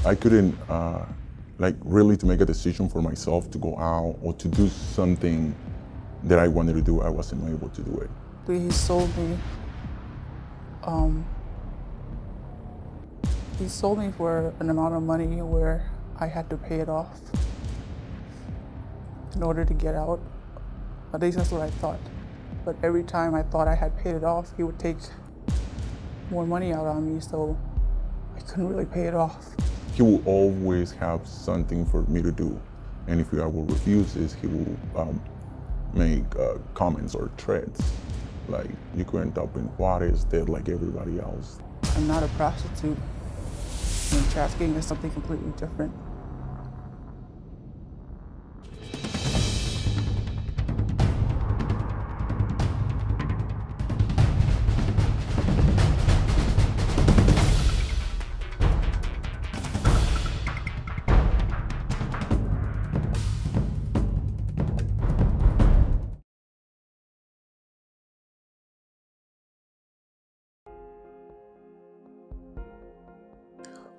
I couldn't, like really to make a decision for myself to go out or to do something that I wanted to do, I wasn't able to do it. He sold me. He sold me for an amount of money where I had to pay it off in order to get out. At least that's what I thought. But every time I thought I had paid it off, he would take more money out on me, so I couldn't really pay it off. He will always have something for me to do. And if I will refuse this, he will make comments or threats. Like, you could end up in Juarez dead like everybody else. I'm not a prostitute. And trafficking is something completely different.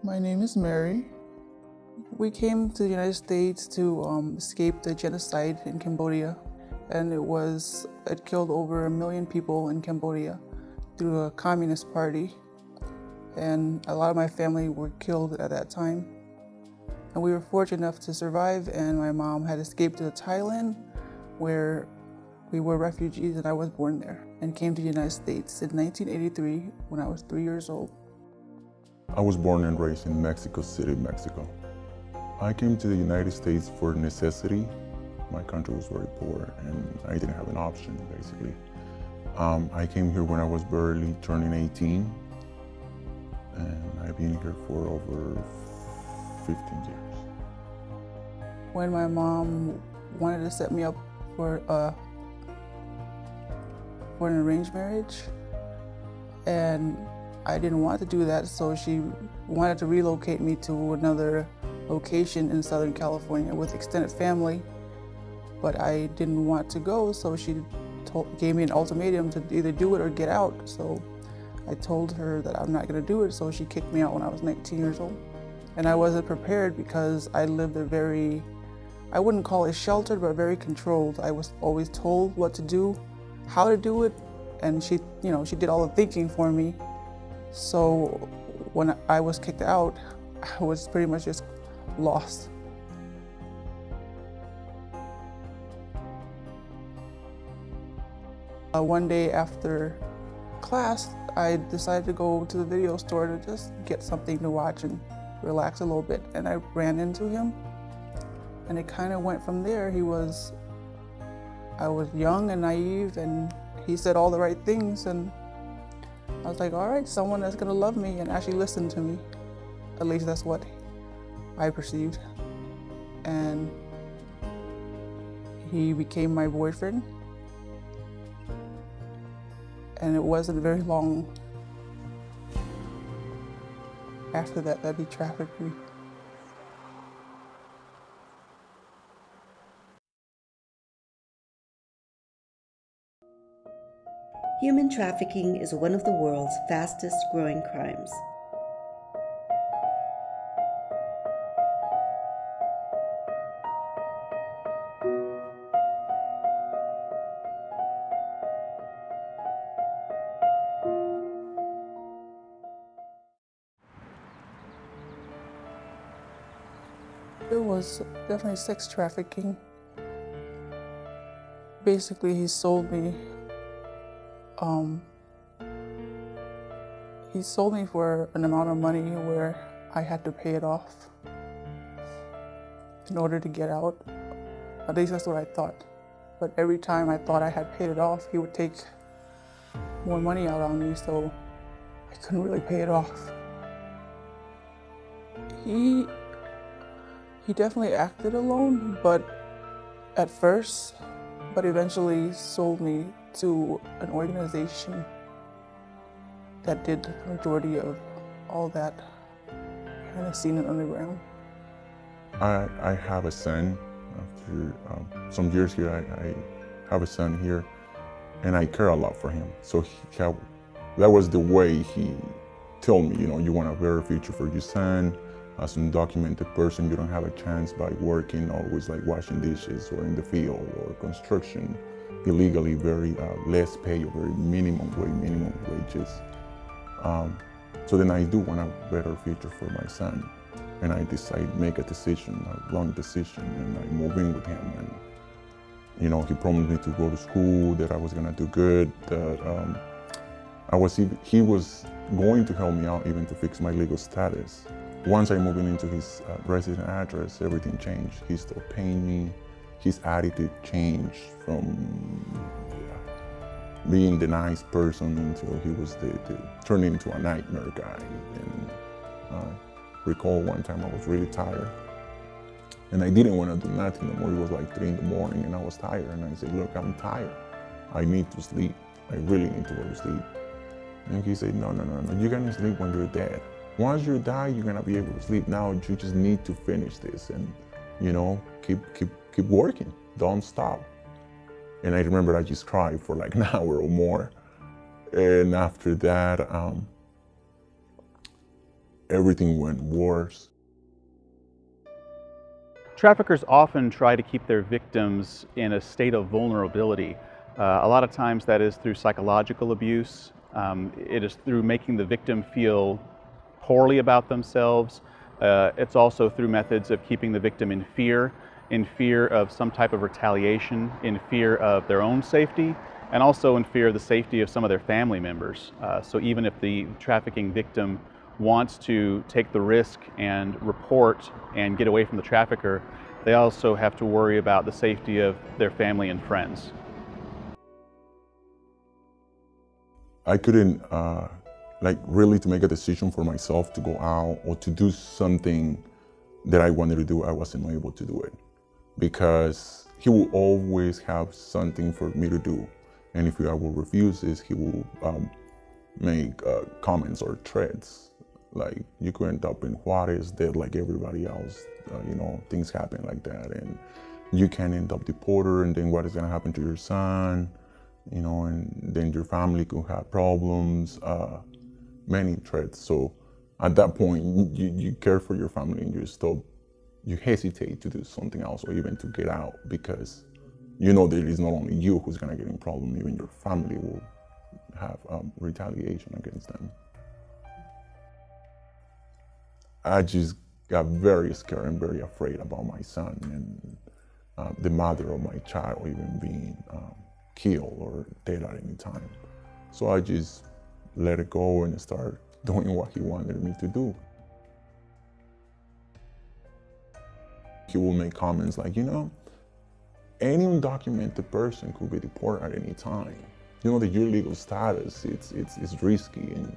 My name is Mary. We came to the United States to escape the genocide in Cambodia, and it killed over 1 million people in Cambodia through a communist party, and a lot of my family were killed at that time. And we were fortunate enough to survive, and my mom had escaped to Thailand, where we were refugees, and I was born there, and came to the United States in 1983 when I was 3 years old. I was born and raised in Mexico City, Mexico. I came to the United States for necessity. My country was very poor and I didn't have an option, basically. I came here when I was barely turning 18, and I've been here for over 15 years. When my mom wanted to set me up for an arranged marriage, and I didn't want to do that, so she wanted to relocate me to another location in Southern California with extended family, but I didn't want to go, so she gave me an ultimatum to either do it or get out. So I told her that I'm not going to do it, so she kicked me out when I was 19 years old. And I wasn't prepared because I lived a very, I wouldn't call it sheltered, but very controlled. I was always told what to do, how to do it, and she did all the thinking for me. So when I was kicked out, I was pretty much just lost. One day after class, I decided to go to the video store to just get something to watch and relax a little bit. And I ran into him, and it kind of went from there. I was young and naive, and he said all the right things, and I was like, all right, someone that's gonna love me and actually listen to me. At least that's what I perceived. And he became my boyfriend. And it wasn't very long after that he trafficked me. Human trafficking is one of the world's fastest growing crimes. It was definitely sex trafficking. Basically, he sold me. He sold me for an amount of money where I had to pay it off in order to get out. At least that's what I thought. But every time I thought I had paid it off, he would take more money out on me, so I couldn't really pay it off. He definitely acted alone, but at first, but eventually sold me to an organization that did the majority of all that kind of scene in underground. I have a son. After some years here, I have a son here, and I care a lot for him. So that was the way he told me, you know, you want a better future for your son. as an undocumented person, you don't have a chance by working always like washing dishes or in the field or construction illegally, very less pay or very minimum wages. So then I do want a better future for my son. And I decide make a decision, a wrong decision, and I move in with him. And he promised me to go to school, that I was gonna do good, that he was going to help me out even to fix my legal status. Once I moved into his resident address, everything changed. He stopped paying me. His attitude changed from being the nice person until he was turned into a nightmare guy. And recall one time I was really tired and I didn't want to do nothing no more. It was like 3 in the morning and I was tired, and I said, look, I'm tired. I need to sleep. I really need to go to sleep. And he said, no, you're gonna sleep when you're dead. Once you die, you're gonna be able to sleep. Now you just need to finish this and keep working, don't stop. And I remember I just cried for like an hour or more. And after that, everything went worse. Traffickers often try to keep their victims in a state of vulnerability. A lot of times that is through psychological abuse. It is through making the victim feel poorly about themselves. It's also through methods of keeping the victim in fear of some type of retaliation, in fear of their own safety, and also in fear of the safety of some of their family members. So even if the trafficking victim wants to take the risk and report and get away from the trafficker, they also have to worry about the safety of their family and friends. I couldn't, really to make a decision for myself to go out or to do something that I wanted to do. I wasn't able to do it because he will always have something for me to do. And if I will refuse this, he will make comments or threats. Like, you could end up in Juarez dead like everybody else. Things happen like that. And you can end up deported, and then what is gonna happen to your son? And then your family could have problems, many threats. So at that point, you care for your family and you hesitate to do something else or even to get out, because that it is not only you who's gonna get in problem, even your family will have retaliation against them. I just got very scared and very afraid about my son and the mother of my child even being killed or dead at any time. So I just let it go and start doing what he wanted me to do. He will make comments like, any undocumented person could be deported at any time. That your legal status, it's risky. And,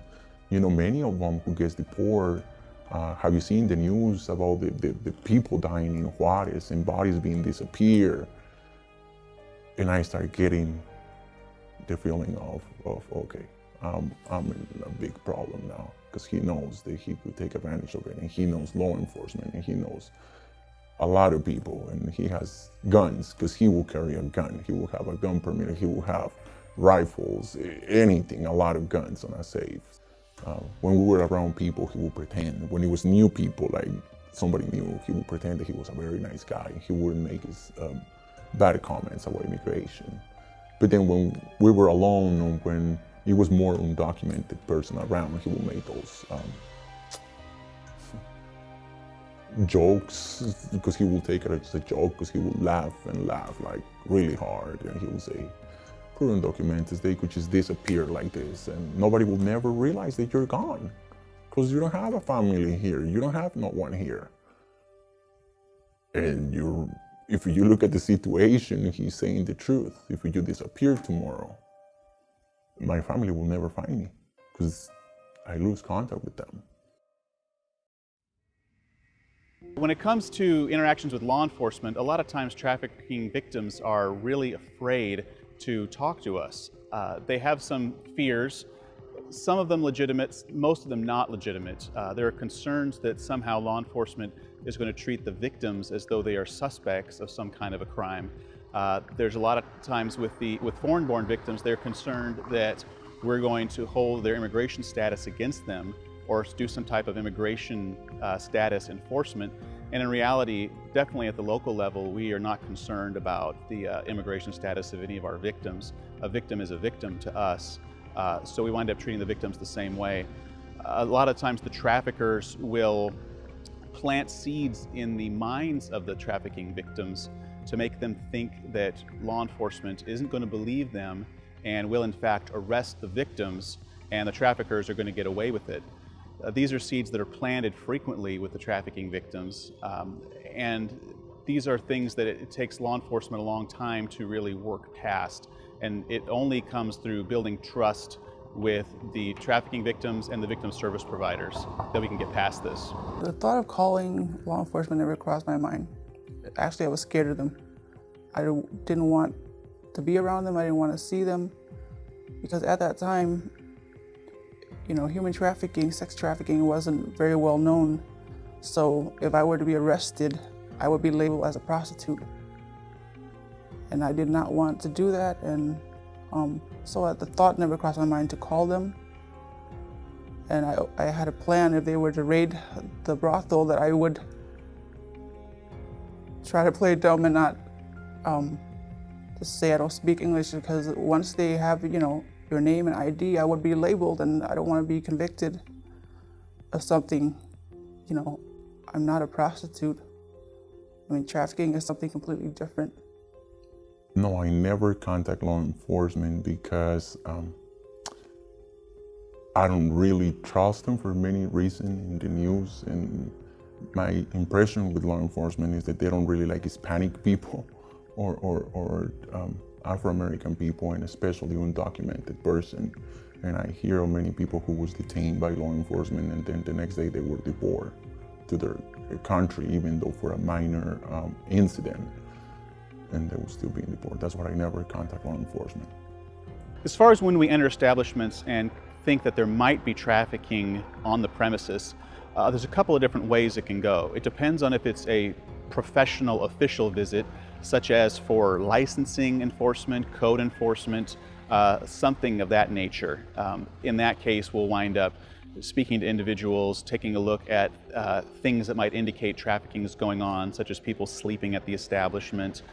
many of them who gets deported, have you seen the news about the people dying in Juarez and bodies being disappeared? And I start getting the feeling of okay, I'm in a big problem now, because he knows that he could take advantage of it, and he knows law enforcement, and he knows a lot of people, and he has guns, because he will carry a gun. He will have a gun permit, he will have rifles, anything, a lot of guns on a safe. When we were around people, he would pretend. When it was new people, like somebody new, he would pretend that he was a very nice guy. He wouldn't make his bad comments about immigration. But then when we were alone, or when it was more undocumented person around, he would make those jokes, because he will take it as a joke, because he will laugh and laugh like really hard, and he will say, poor undocumented, they could just disappear like this, and nobody will never realize that you're gone, because you don't have a family here, you don't have no one here. And if you look at the situation, he's saying the truth. If you disappear tomorrow, my family will never find me, because I lose contact with them. When it comes to interactions with law enforcement, a lot of times trafficking victims are really afraid to talk to us. They have some fears, some of them legitimate, most of them not legitimate. There are concerns that somehow law enforcement is going to treat the victims as though they are suspects of some kind of a crime. There's a lot of times with foreign-born victims, they're concerned that we're going to hold their immigration status against them or do some type of immigration status enforcement. And in reality, definitely at the local level, we are not concerned about the immigration status of any of our victims. A victim is a victim to us, so we wind up treating the victims the same way. A lot of times the traffickers will plant seeds in the minds of the trafficking victims to make them think that law enforcement isn't going to believe them and will in fact arrest the victims, and the traffickers are going to get away with it. These are seeds that are planted frequently with the trafficking victims, and these are things that it takes law enforcement a long time to really work past, and it only comes through building trust with the trafficking victims and the victim service providers that we can get past this. The thought of calling law enforcement never crossed my mind. Actually, I was scared of them. I didn't want to be around them. I didn't want to see them, because at that time, you know, human trafficking, sex trafficking wasn't very well known. So if I were to be arrested, I would be labeled as a prostitute. And I did not want to do that. And so the thought never crossed my mind to call them. And I had a plan, if they were to raid the brothel, that I would try to play dumb and not just say I don't speak English, because once they have, you know, your name and ID, I would be labeled, and I don't want to be convicted of something. You know, I'm not a prostitute. I mean, trafficking is something completely different. No, I never contact law enforcement because I don't really trust them for many reasons in the news. And my impression with law enforcement is that they don't really like Hispanic people or Afro-American people, and especially undocumented person. And I hear of many people who was detained by law enforcement, and then the next day they were deported to their country, even though for a minor incident, and they were still being deported. That's why I never contact law enforcement. As far as when we enter establishments and think that there might be trafficking on the premises, there's a couple of different ways it can go. It depends on if it's a professional official visit, such as for licensing enforcement, code enforcement, something of that nature. In that case, we'll wind up speaking to individuals, taking a look at things that might indicate trafficking is going on, such as people sleeping at the establishment,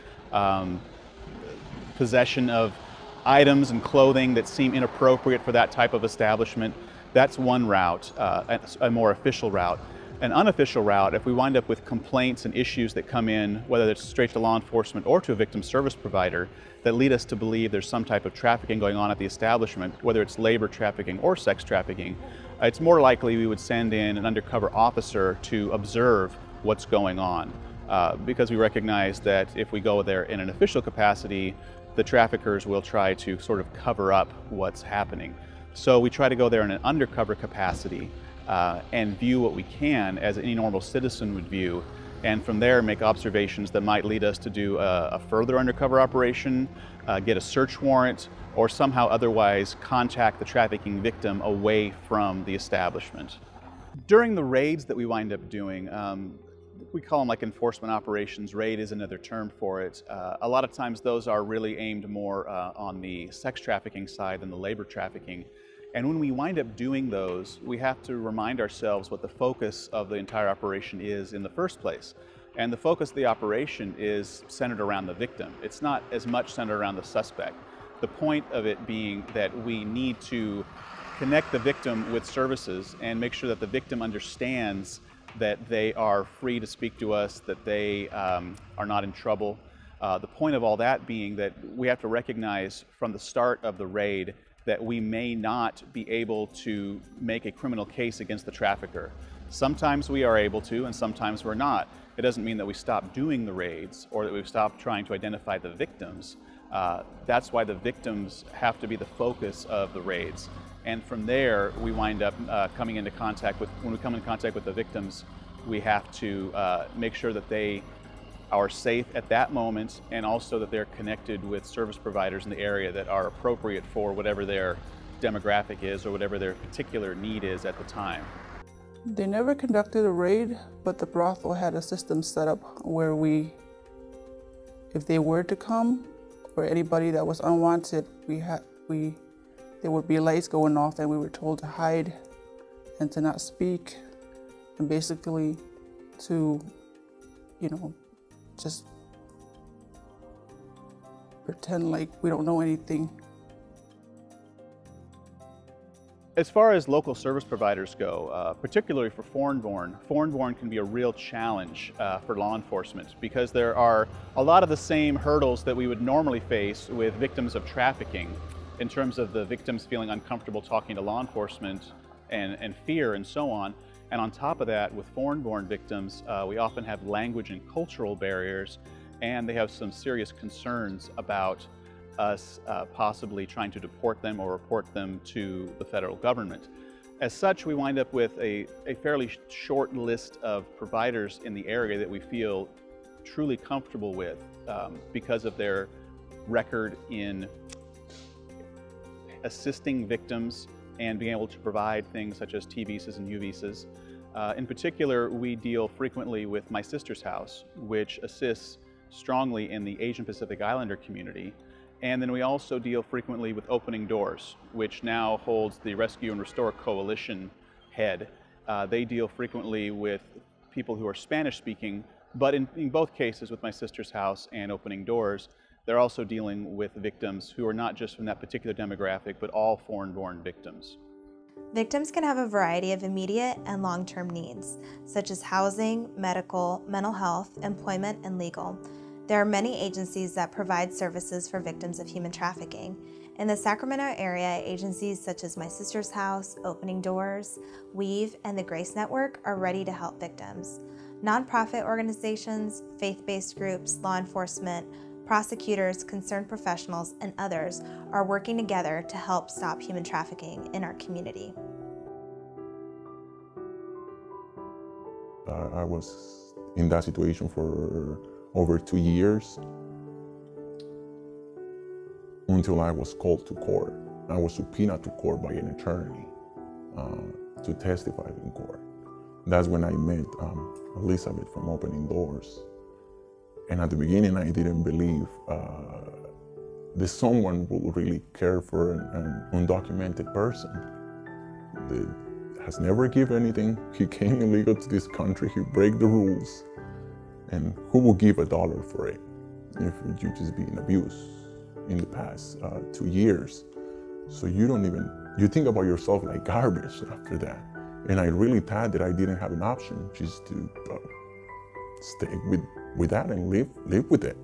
possession of items and clothing that seem inappropriate for that type of establishment. That's one route, a more official route. An unofficial route, if we wind up with complaints and issues that come in, whether it's straight to law enforcement or to a victim service provider, that lead us to believe there's some type of trafficking going on at the establishment, whether it's labor trafficking or sex trafficking, it's more likely we would send in an undercover officer to observe what's going on, because we recognize that if we go there in an official capacity, the traffickers will try to sort of cover up what's happening. So we try to go there in an undercover capacity and view what we can as any normal citizen would view, and from there make observations that might lead us to do a further undercover operation, get a search warrant, or somehow otherwise contact the trafficking victim away from the establishment. During the raids that we wind up doing, we call them like enforcement operations. Raid is another term for it. A lot of times those are really aimed more on the sex trafficking side than the labor trafficking. And when we wind up doing those, we have to remind ourselves what the focus of the entire operation is in the first place. And the focus of the operation is centered around the victim. It's not as much centered around the suspect. The point of it being that we need to connect the victim with services and make sure that the victim understands that they are free to speak to us, that they are not in trouble. The point of all that being that we have to recognize from the start of the raid that we may not be able to make a criminal case against the trafficker. Sometimes we are able to, and sometimes we're not. It doesn't mean that we stop doing the raids or that we've stopped trying to identify the victims. That's why the victims have to be the focus of the raids. And from there, we wind up coming into contact with, when we come in contact with the victims, we have to make sure that they are safe at that moment, and also that they're connected with service providers in the area that are appropriate for whatever their demographic is or whatever their particular need is at the time. They never conducted a raid, but the brothel had a system set up where if they were to come, or anybody that was unwanted, there would be lights going off and we were told to hide and to not speak, and basically to, just pretend like we don't know anything. As far as local service providers go, particularly for foreign-born can be a real challenge for law enforcement because there are a lot of the same hurdles that we would normally face with victims of trafficking in terms of the victims feeling uncomfortable talking to law enforcement and fear and so on. And on top of that, with foreign-born victims, we often have language and cultural barriers, and they have some serious concerns about us possibly trying to deport them or report them to the federal government. As such, we wind up with a fairly short list of providers in the area that we feel truly comfortable with because of their record in assisting victims and being able to provide things such as T visas and U visas. In particular, we deal frequently with My Sister's House, which assists strongly in the Asian Pacific Islander community. And then we also deal frequently with Opening Doors, which now holds the Rescue and Restore Coalition head. They deal frequently with people who are Spanish speaking, but in both cases with My Sister's House and Opening Doors, they're also dealing with victims who are not just from that particular demographic, but all foreign-born victims. Victims can have a variety of immediate and long-term needs, such as housing, medical, mental health, employment, and legal. There are many agencies that provide services for victims of human trafficking. In the Sacramento area, agencies such as My Sister's House, Opening Doors, Weave, and the Grace Network are ready to help victims. Nonprofit organizations, faith-based groups, law enforcement, prosecutors, concerned professionals, and others are working together to help stop human trafficking in our community. I was in that situation for over 2 years until I was called to court. I was subpoenaed to court by an attorney to testify in court. That's when I met Elizabeth from Opening Doors. And at the beginning, I didn't believe that someone would really care for an undocumented person that has never given anything. He came illegal to this country, he break the rules. And who will give $1 for it if you just being abused in the past 2 years? So you think about yourself like garbage after that. And I really thought that I didn't have an option just to stay with that and live with it.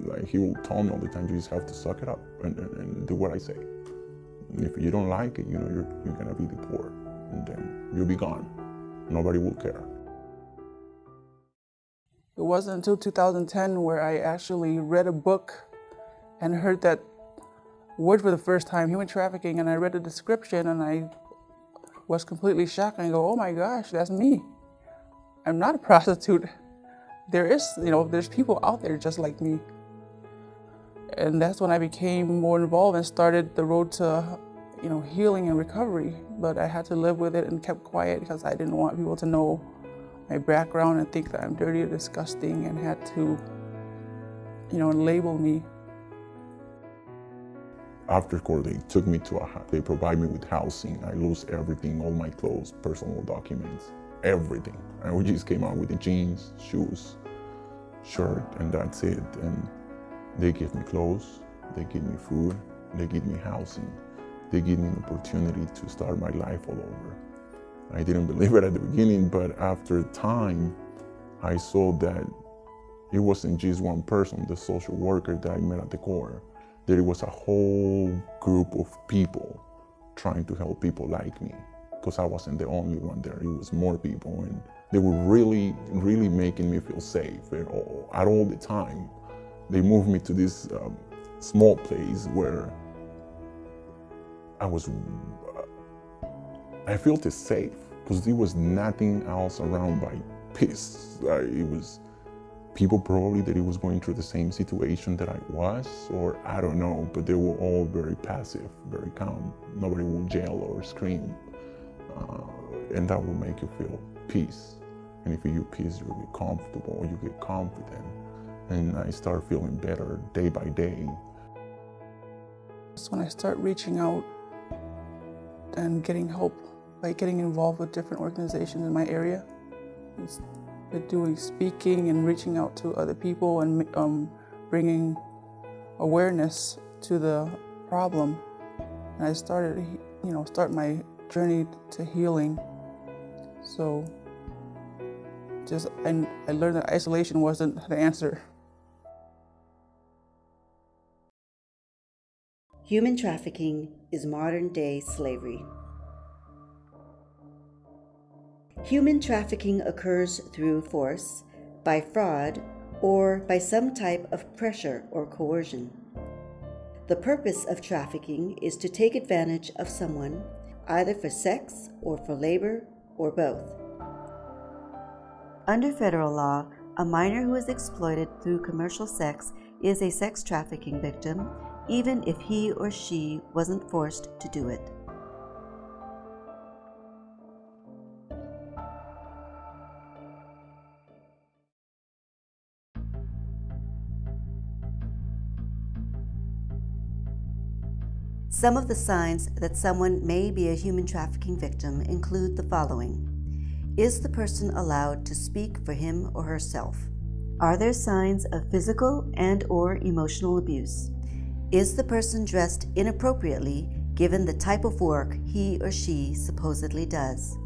Like he will tell me all the time, you just have to suck it up and do what I say. And if you don't like it, you're gonna be deported, and then you'll be gone. Nobody will care. It wasn't until 2010 where I actually read a book and heard that word for the first time, human trafficking, and I read the description and I was completely shocked. And I go, oh my gosh, that's me. I'm not a prostitute. There's people out there just like me. And that's when I became more involved and started the road to, healing and recovery. But I had to live with it and kept quiet because I didn't want people to know my background and think that I'm dirty or disgusting, and had to, label me. After court, they took me to they provide me with housing. I lose everything, all my clothes, personal documents, everything. And we just came out with the jeans, shoes, shirt, and that's it. And they give me clothes, they give me food, they give me housing. They give me an opportunity to start my life all over. I didn't believe it at the beginning, but after time, I saw that it wasn't just one person, the social worker that I met at the court. There was a whole group of people trying to help people like me, because I wasn't the only one there. It was more people, and they were really, really making me feel safe at all the time. They moved me to this small place where I felt safe, because there was nothing else around but peace. It was people probably that it was going through the same situation that I was, or I don't know, but they were all very passive, very calm. Nobody will yell or scream. And that will make you feel peace. And if you feel peace, you'll get comfortable, you get confident. And I start feeling better day by day. So when I start reaching out and getting help by getting involved with different organizations in my area. With doing speaking and reaching out to other people and bringing awareness to the problem. And I started, start my journey to healing. So I learned that isolation wasn't the answer. Human trafficking is modern-day slavery. Human trafficking occurs through force, by fraud, or by some type of pressure or coercion. The purpose of trafficking is to take advantage of someone, either for sex or for labor or both. Under federal law, a minor who is exploited through commercial sex is a sex trafficking victim, even if he or she wasn't forced to do it. Some of the signs that someone may be a human trafficking victim include the following. Is the person allowed to speak for him or herself? Are there signs of physical and/or emotional abuse? Is the person dressed inappropriately given the type of work he or she supposedly does?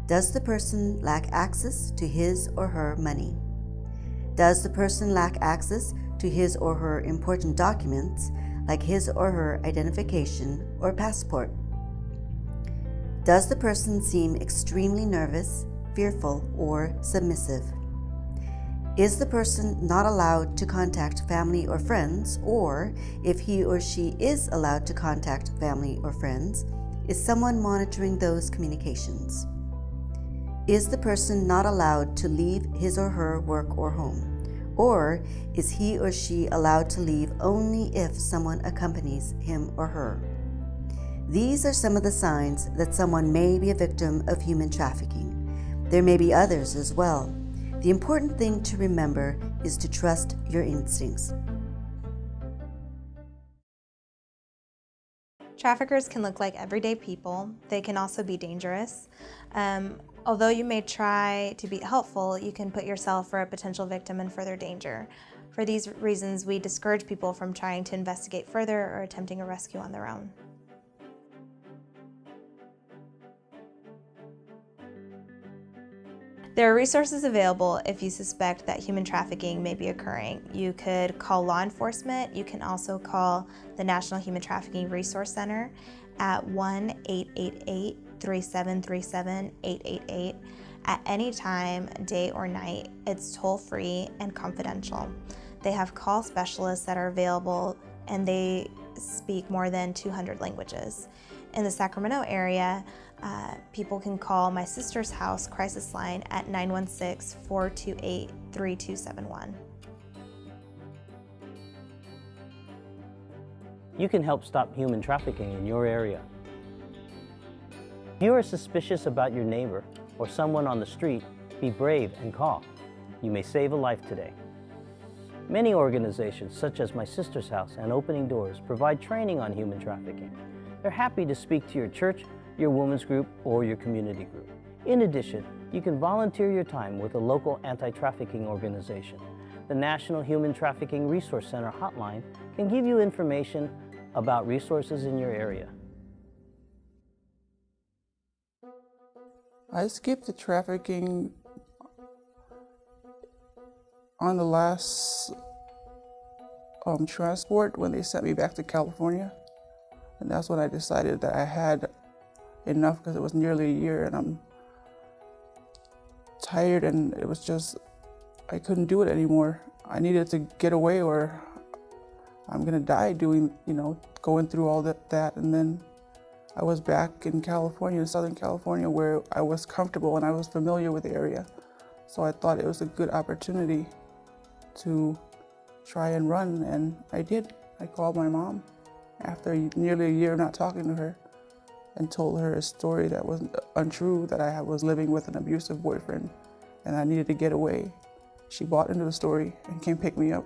Does the person lack access to his or her money? Does the person lack access to his or her important documents, like his or her identification or passport? Does the person seem extremely nervous, fearful, or submissive? Is the person not allowed to contact family or friends, or if he or she is allowed to contact family or friends, is someone monitoring those communications? Is the person not allowed to leave his or her work or home? Or is he or she allowed to leave only if someone accompanies him or her? These are some of the signs that someone may be a victim of human trafficking. There may be others as well. The important thing to remember is to trust your instincts. Traffickers can look like everyday people. They can also be dangerous. Although you may try to be helpful, you can put yourself or a potential victim in further danger. For these reasons, we discourage people from trying to investigate further or attempting a rescue on their own. There are resources available if you suspect that human trafficking may be occurring. You could call law enforcement. You can also call the National Human Trafficking Resource Center at 1-888-3737-888 at any time, day or night. It's toll-free and confidential. They have call specialists that are available, and they speak more than 200 languages. In the Sacramento area, people can call my sister's house crisis line at 916-428-3271. You can help stop human trafficking in your area. If you are suspicious about your neighbor or someone on the street, be brave and call. You may save a life today. Many organizations, such as My Sister's House and Opening Doors, provide training on human trafficking. They're happy to speak to your church, your women's group, or your community group. In addition, you can volunteer your time with a local anti-trafficking organization. The National Human Trafficking Resource Center hotline can give you information about resources in your area. I skipped the trafficking on the last transport when they sent me back to California. And that's when I decided that I had enough, because it was nearly a year and I'm tired, and it was just, I couldn't do it anymore. I needed to get away or I'm gonna die doing, going through all that. And then I was back in California, in Southern California, where I was comfortable and I was familiar with the area. So I thought it was a good opportunity to try and run, and I did. I called my mom after nearly a year of not talking to her and told her a story that was untrue, that I was living with an abusive boyfriend and I needed to get away. She bought into the story and came pick me up.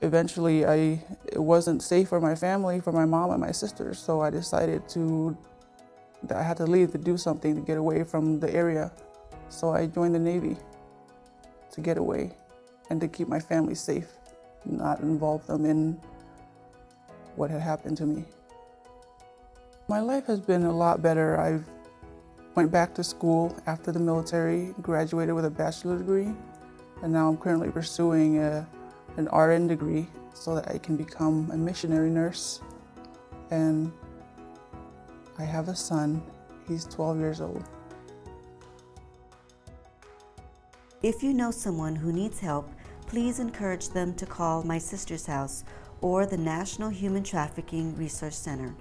Eventually, it wasn't safe for my family, for my mom and my sisters, so I decided to that I had to leave to do something to get away from the area. So I joined the Navy to get away and to keep my family safe, not involve them in what had happened to me. My life has been a lot better. I went back to school after the military, graduated with a bachelor's degree, and now I'm currently pursuing an RN degree so that I can become a missionary nurse. And I have a son. He's 12 years old. If you know someone who needs help, please encourage them to call My Sister's House or the National Human Trafficking Resource Center.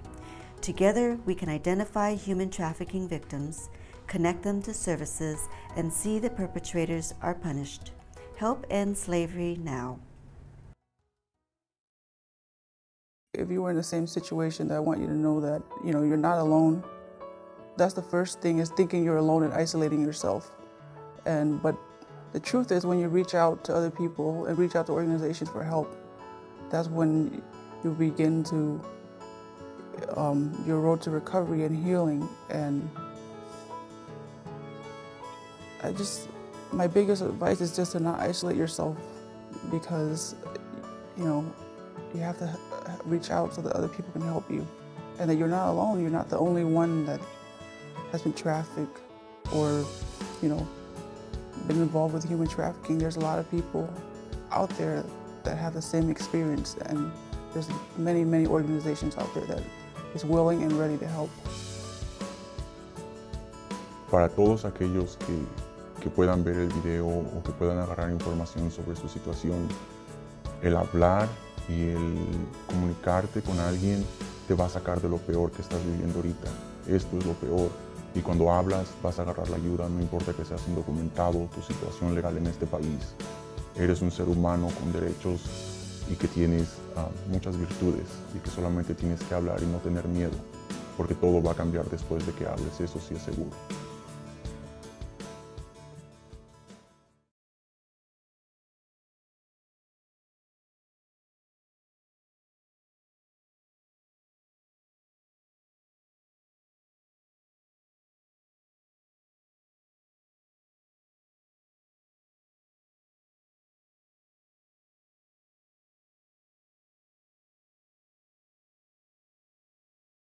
Together, we can identify human trafficking victims, connect them to services, and see that perpetrators are punished. Help end slavery now. If you were in the same situation, I want you to know that, you're not alone. That's the first thing, is thinking you're alone and isolating yourself. But the truth is, when you reach out to other people and reach out to organizations for help, that's when you begin to your road to recovery and healing. And my biggest advice is just to not isolate yourself, because you have to reach out so that other people can help you, and that you're not alone. You're not the only one that has been trafficked or been involved with human trafficking. There's a lot of people out there that have the same experience, and there's many organizations out there that is willing and ready to help. Para todos aquellos que puedan ver el video o que puedan agarrar información sobre su situación, el hablar y el comunicarte con alguien te va a sacar de lo peor que estás viviendo ahorita. Esto es lo peor. Y cuando hablas vas a agarrar la ayuda, no importa que seas indocumentado, tu situación legal en este país. Eres un ser humano con derechos y que tienes muchas virtudes, y que solamente tienes que hablar y no tener miedo, porque todo va a cambiar después de que hables, eso sí es seguro.